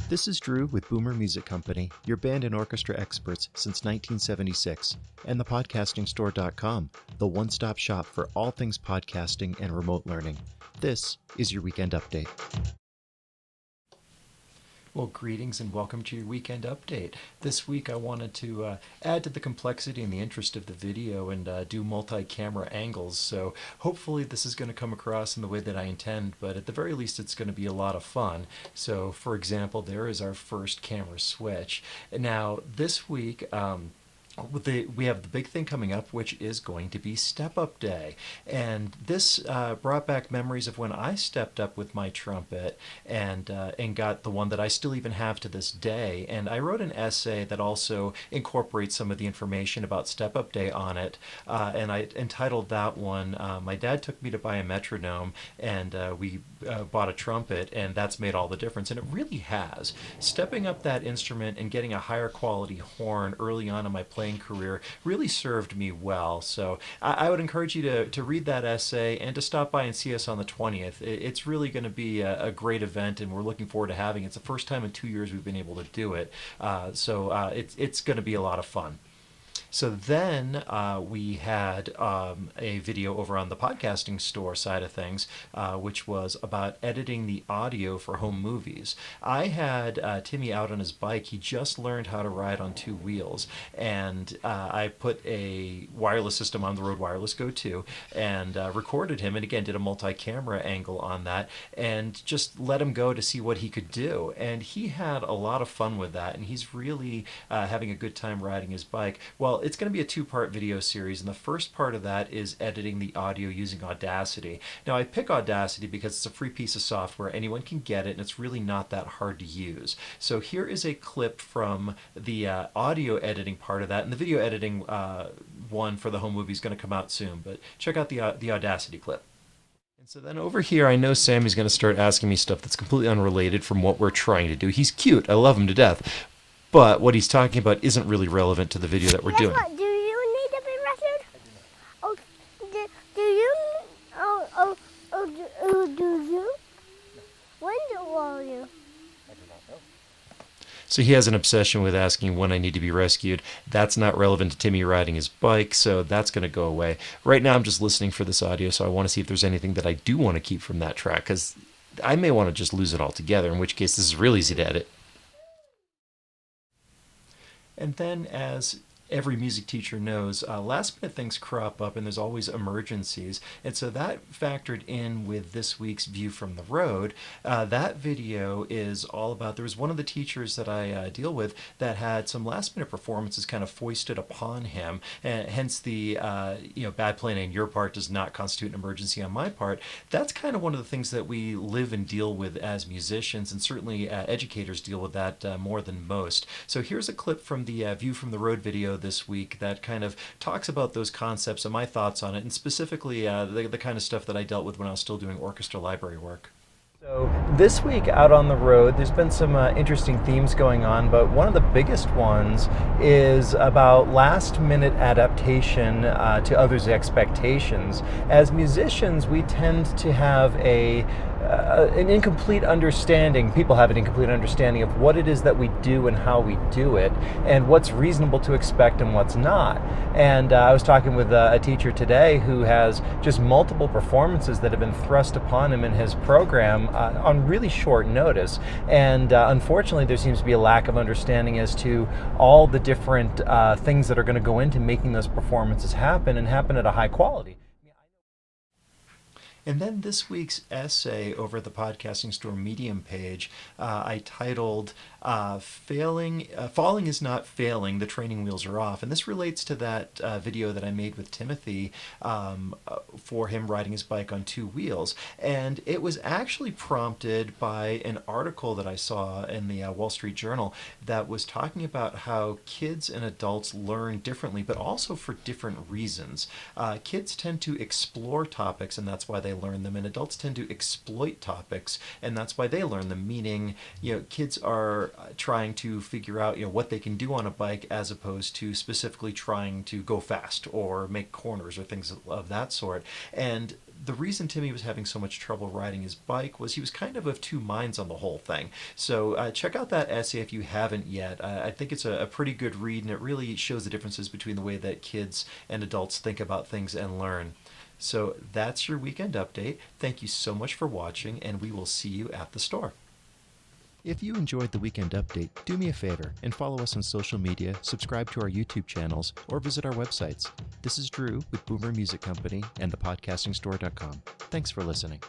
This is Drew with Boomer Music Company, your band and orchestra experts since 1976, and thepodcastingstore.com, the one-stop shop for all things podcasting and remote learning. This is your Weekend Update. Well, greetings and welcome to your Weekend Update. This week I wanted to add to the complexity and the interest of the video and do multi-camera angles, so hopefully this is going to come across in the way that I intend, but at the very least it's going to be a lot of fun. So, for example, there is our first camera switch. Now, this week, we have the big thing coming up, which is going to be Step Up Day. And this brought back memories of when I stepped up with my trumpet and got the one that I still even have to this day. And I wrote an essay that also incorporates some of the information about Step Up Day on it. And I entitled that one, My Dad Took Me to Buy a Metronome, and we bought a trumpet, and that's made all the difference. And it really has. Stepping up that instrument and getting a higher quality horn early on in my playing career really served me well. So I would encourage you to read that essay and to stop by and see us on the 20th. It's really going to be a great event, and we're looking forward to having it. It's the first time in 2 years we've been able to do it. So it's going to be a lot of fun. So then we had a video over on the podcasting store side of things, which was about editing the audio for home movies. I had Timmy out on his bike. He just learned how to ride on two wheels, and I put a wireless system on the Rode Wireless Go 2 and recorded him, and again did a multi-camera angle on that and just let him go to see what he could do. And he had a lot of fun with that, and he's really having a good time riding his bike. Well, it's going to be a two-part video series, and the first part of that is editing the audio using Audacity. Now, I pick Audacity because it's a free piece of software. Anyone can get it, and it's really not that hard to use. So here is a clip from the audio editing part of that, and the video editing one for the home movie is going to come out soon, but check out the Audacity clip. And so then over here, I know Sammy's going to start asking me stuff that's completely unrelated from what we're trying to do. He's cute. I love him to death. But what he's talking about isn't really relevant to the video that we're doing. What? Do you need to be rescued? Oh, do you? Do you? When will you? So he has an obsession with asking when I need to be rescued. That's not relevant to Timmy riding his bike, so that's going to go away. Right now I'm just listening for this audio, so I want to see if there's anything that I do want to keep from that track, because I may want to just lose it altogether, in which case this is real easy to edit. And then, as every music teacher knows, last minute things crop up and there's always emergencies. And so that factored in with this week's View from the Road. That video is all about, there was one of the teachers that I deal with that had some last minute performances kind of foisted upon him, and hence the bad planning on your part does not constitute an emergency on my part. That's kind of one of the things that we live and deal with as musicians, and certainly educators deal with that more than most. So here's a clip from the View from the Road video this week that kind of talks about those concepts and my thoughts on it, and specifically the kind of stuff that I dealt with when I was still doing orchestra library work. So this week out on the road, there's been some interesting themes going on, but one of the biggest ones is about last-minute adaptation to others' expectations. As musicians, we tend to have an incomplete understanding. People have an incomplete understanding of what it is that we do and how we do it, and what's reasonable to expect and what's not. And I was talking with a teacher today who has just multiple performances that have been thrust upon him in his program on really short notice. And unfortunately, there seems to be a lack of understanding as to all the different things that are going to go into making those performances happen and happen at a high quality. And then this week's essay over at the Podcasting Store Medium page, I titled Falling is Not Failing, the Training Wheels Are Off. And this relates to that video that I made with Timothy for him riding his bike on two wheels. And it was actually prompted by an article that I saw in the Wall Street Journal that was talking about how kids and adults learn differently, but also for different reasons. Kids tend to explore topics, and that's why they learn them, and adults tend to exploit topics, and that's why they learn them, meaning, kids are trying to figure out, what they can do on a bike as opposed to specifically trying to go fast or make corners or things of that sort. And the reason Timmy was having so much trouble riding his bike was he was kind of two minds on the whole thing. So check out that essay if you haven't yet. I think it's a pretty good read, and it really shows the differences between the way that kids and adults think about things and learn. So that's your weekend update. Thank you so much for watching, and we will see you at the store. If you enjoyed the Weekend Update, do me a favor and follow us on social media, subscribe to our YouTube channels, or visit our websites. This is Drew with Boomer Music Company and thepodcastingstore.com. Thanks for listening.